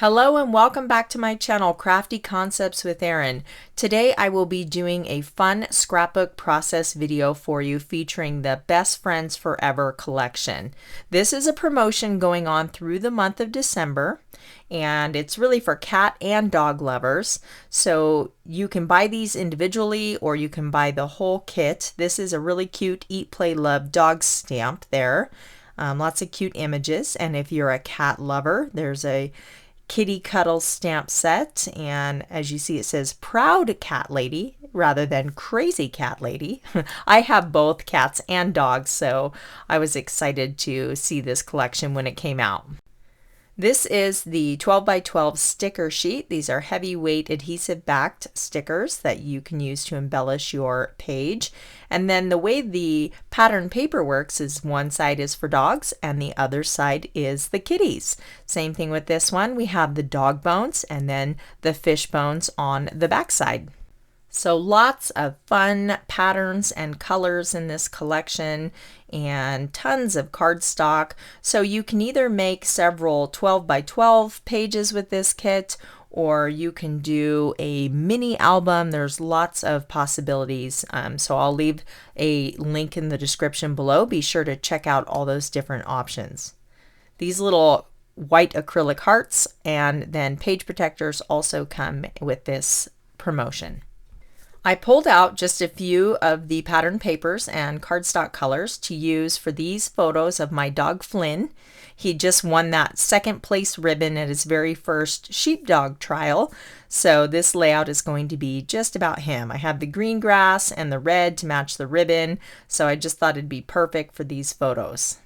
Hello and welcome back to my channel, Crafty Concepts with Erin. Today I will be doing a fun scrapbook process video for you featuring the Best Friends Forever collection. This is a promotion going on through the month of December, and it's really for cat and dog lovers. So you can buy these individually or you can buy the whole kit. This is a really cute Eat, Play, Love dog stamp there. Lots of cute images, and if you're a cat lover, there's a kitty cuddle stamp set, and as you see it says proud cat lady rather than crazy cat lady. I have both cats and dogs, so I was excited to see this collection when it came out. This is the 12 by 12 sticker sheet. These are heavyweight adhesive backed stickers that you can use to embellish your page. And then the way the pattern paper works is one side is for dogs and the other side is the kitties. Same thing with this one. We have the dog bones and then the fish bones on the back side. So lots of fun patterns and colors in this collection and tons of cardstock. So you can either make several 12 by 12 pages with this kit, or you can do a mini album. There's lots of possibilities. So I'll leave a link in the description below. Be sure to check out all those different options. These little white acrylic hearts and then page protectors also come with this promotion. I pulled out just a few of the pattern papers and cardstock colors to use for these photos of my dog Flynn. He just won that second place ribbon at his very first sheepdog trial, so this layout is going to be just about him. I have the green grass and the red to match the ribbon, so I just thought it'd be perfect for these photos.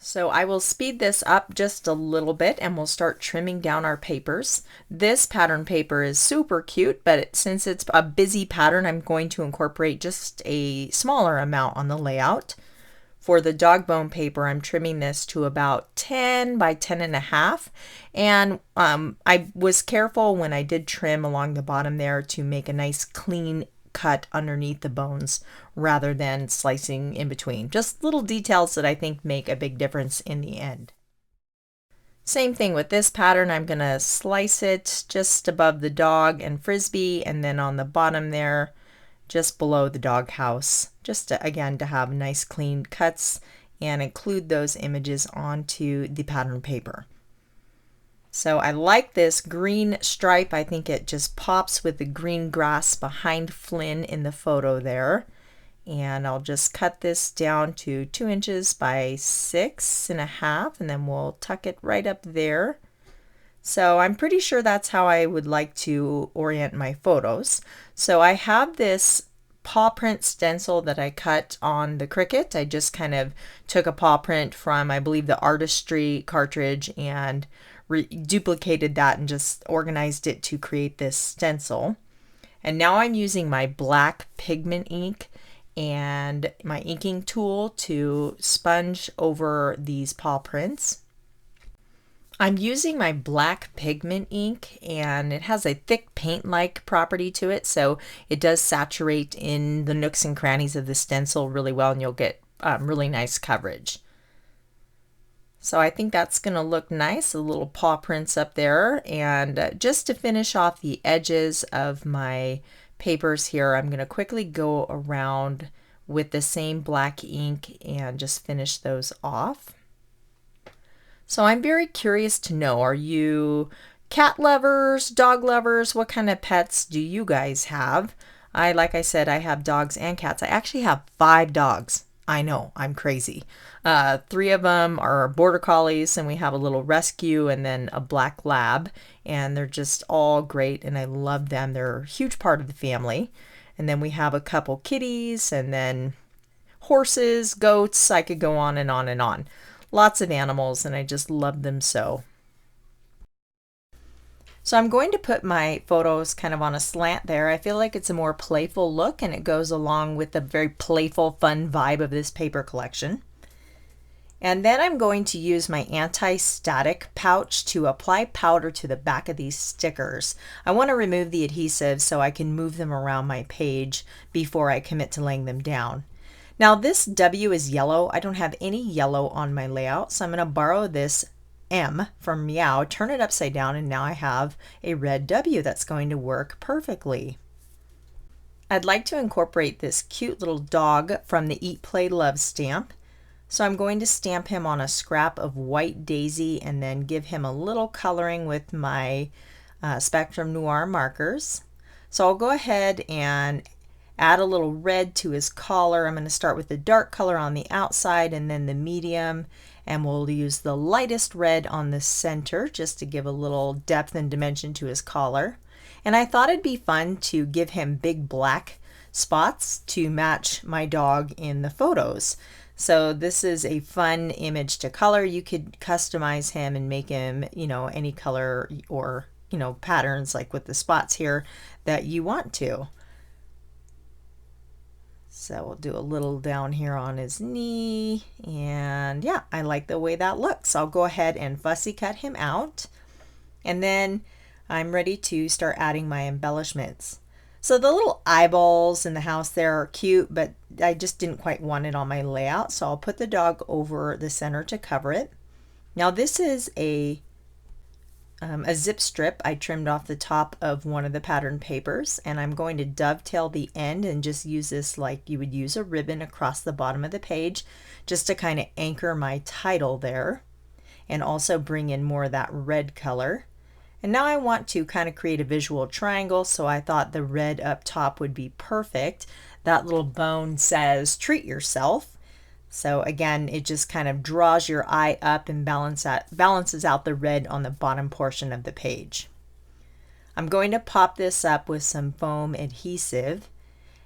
So I will speed this up just a little bit and we'll start trimming down our papers. This pattern paper is super cute, but since it's a busy pattern, I'm going to incorporate just a smaller amount on the layout. For the dog bone paper, I'm trimming this to about 10 by 10.5. And I was careful when I did trim along the bottom there to make a nice clean cut underneath the bones rather than slicing in between. Just little details that I think make a big difference in the end. Same thing with this pattern. I'm going to slice it just above the dog and frisbee, and then on the bottom there just below the dog house, just to, again, to have nice clean cuts and include those images onto the pattern paper. So I like this green stripe. I think it just pops with the green grass behind Flynn in the photo there. And I'll just cut this down to 2 inches by 6.5, and then we'll tuck it right up there. So I'm pretty sure that's how I would like to orient my photos. So I have this paw print stencil that I cut on the Cricut. I just kind of took a paw print from, I believe, the Artistry cartridge and duplicated that and just organized it to create this stencil. And now I'm using my black pigment ink and my inking tool to sponge over these paw prints. I'm using my black pigment ink, and it has a thick paint-like property to it, so it does saturate in the nooks and crannies of the stencil really well, and you'll get really nice coverage. So I think that's going to look nice, the little paw prints up there. And just to finish off the edges of my papers here, I'm going to quickly go around with the same black ink and just finish those off. So I'm very curious to know, are you cat lovers, dog lovers? What kind of pets do you guys have? Like I said, I have dogs and cats. I actually have 5 dogs. I know, I'm crazy. 3 of them are border collies, and we have a little rescue and then a black lab, and they're just all great and I love them. They're a huge part of the family. And then we have a couple kitties and then horses, goats. I could go on and on and on. Lots of animals, and I just love them so. So I'm going to put my photos kind of on a slant there. I feel like it's a more playful look, and it goes along with the very playful, fun vibe of this paper collection. And then I'm going to use my anti-static pouch to apply powder to the back of these stickers. I want to remove the adhesive so I can move them around my page before I commit to laying them down. Now this W is yellow. I don't have any yellow on my layout, so I'm going to borrow this M from meow, turn it upside down, and now I have a red W that's going to work perfectly. I'd like to incorporate this cute little dog from the Eat, Play, Love stamp. So I'm going to stamp him on a scrap of white daisy and then give him a little coloring with my Spectrum Noir markers. So I'll go ahead and add a little red to his collar. I'm going to start with the dark color on the outside and then the medium, and we'll use the lightest red on the center just to give a little depth and dimension to his collar. And I thought it'd be fun to give him big black spots to match my dog in the photos. So this is a fun image to color. You could customize him and make him, any color or, patterns like with the spots here that you want to. So we'll do a little down here on his knee, and yeah, I like the way that looks. I'll go ahead and fussy cut him out, and then I'm ready to start adding my embellishments. So the little eyeballs in the house there are cute, but I just didn't quite want it on my layout, so I'll put the dog over the center to cover it. Now this is a zip strip I trimmed off the top of one of the pattern papers, and I'm going to dovetail the end and just use this like you would use a ribbon across the bottom of the page just to kind of anchor my title there and also bring in more of that red color. And now I want to kind of create a visual triangle, so I thought the red up top would be perfect. That little bone says treat yourself. So again, it just kind of draws your eye up and balances out the red on the bottom portion of the page. I'm going to pop this up with some foam adhesive,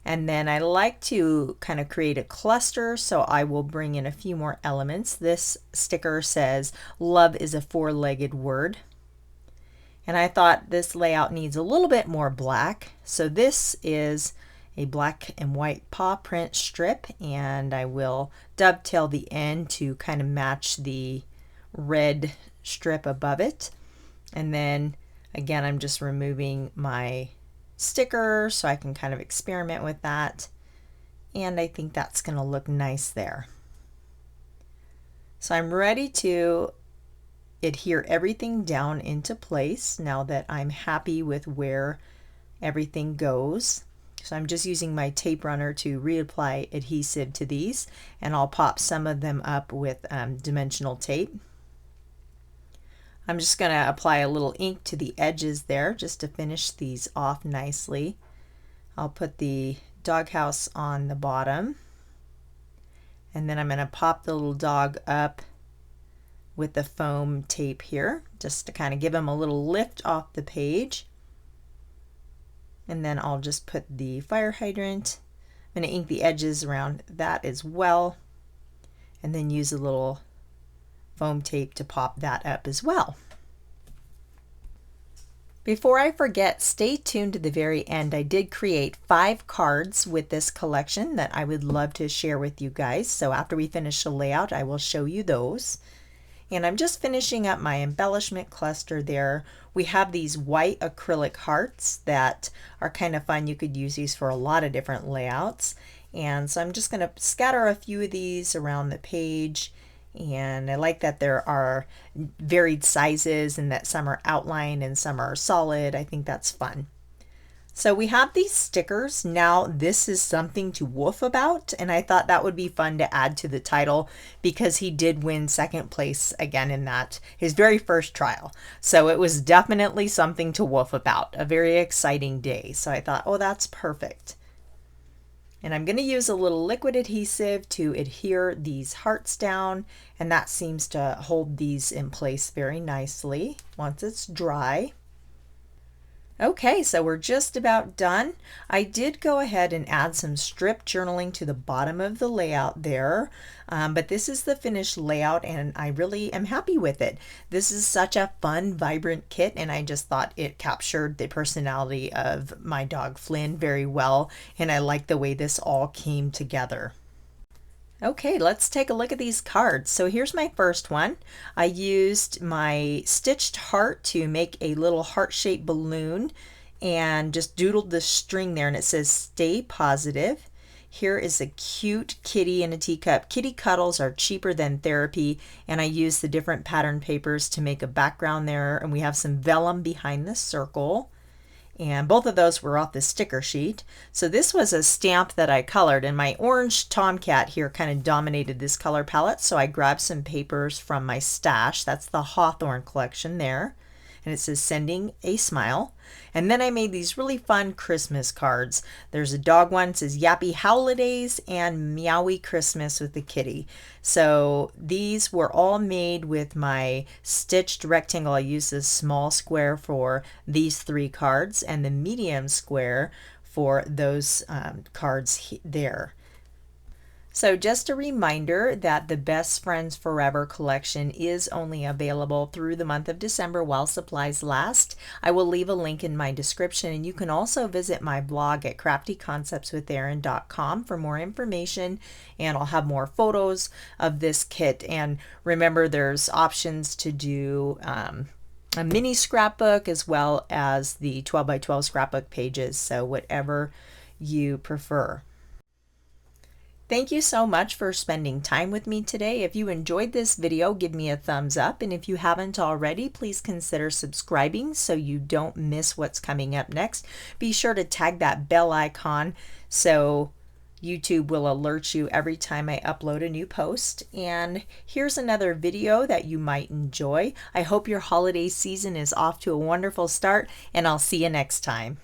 and then I like to kind of create a cluster, so I will bring in a few more elements. This sticker says love is a four-legged word. And I thought this layout needs a little bit more black. So this is a black and white paw print strip, and I will dovetail the end to kind of match the red strip above it. And then again, I'm just removing my sticker so I can kind of experiment with that. And I think that's going to look nice there. So I'm ready to adhere everything down into place now that I'm happy with where everything goes. So I'm just using my tape runner to reapply adhesive to these, and I'll pop some of them up with dimensional tape. I'm just going to apply a little ink to the edges there just to finish these off nicely. I'll put the doghouse on the bottom, and then I'm going to pop the little dog up with the foam tape here just to kind of give him a little lift off the page. And then I'll just put the fire hydrant. I'm going to ink the edges around that as well, and then use a little foam tape to pop that up as well. Before I forget, stay tuned to the very end. I did create 5 cards with this collection that I would love to share with you guys. So after we finish the layout, I will show you those. And I'm just finishing up my embellishment cluster there. We have these white acrylic hearts that are kind of fun. You could use these for a lot of different layouts. And so I'm just going to scatter a few of these around the page. And I like that there are varied sizes and that some are outlined and some are solid. I think that's fun. So we have these stickers. Now this is something to woof about, and I thought that would be fun to add to the title because he did win second place again in that, his very first trial. So it was definitely something to woof about, a very exciting day. So I thought, oh, that's perfect. And I'm going to use a little liquid adhesive to adhere these hearts down, and that seems to hold these in place very nicely once it's dry. Okay, so we're just about done. I did go ahead and add some strip journaling to the bottom of the layout there, but this is the finished layout and I really am happy with it. This is such a fun, vibrant kit, and I just thought it captured the personality of my dog Flynn very well, and I like the way this all came together. Okay, let's take a look at these cards. So here's my first one. I used my stitched heart to make a little heart-shaped balloon and just doodled the string there, and it says stay positive. Here is a cute kitty in a teacup. Kitty cuddles are cheaper than therapy, and I use the different pattern papers to make a background there, and we have some vellum behind the circle. And both of those were off the sticker sheet. So this was a stamp that I colored, and my orange tomcat here kind of dominated this color palette, so I grabbed some papers from my stash. That's the Hawthorne collection there. And it says sending a smile. And then I made these really fun Christmas cards. There's a dog one, it says Yappy Holidays and Meowy Christmas with the kitty. So these were all made with my stitched rectangle. I used this small square for these 3 cards and the medium square for those cards there. So just a reminder that the Best Friends Forever collection is only available through the month of December while supplies last. I will leave a link in my description, and you can also visit my blog at craftyconceptswitherin.com for more information, and I'll have more photos of this kit. And remember, there's options to do a mini scrapbook as well as the 12 by 12 scrapbook pages, so whatever you prefer. Thank you so much for spending time with me today. If you enjoyed this video, give me a thumbs up. And if you haven't already, please consider subscribing so you don't miss what's coming up next. Be sure to tag that bell icon so YouTube will alert you every time I upload a new post. And here's another video that you might enjoy. I hope your holiday season is off to a wonderful start, and I'll see you next time.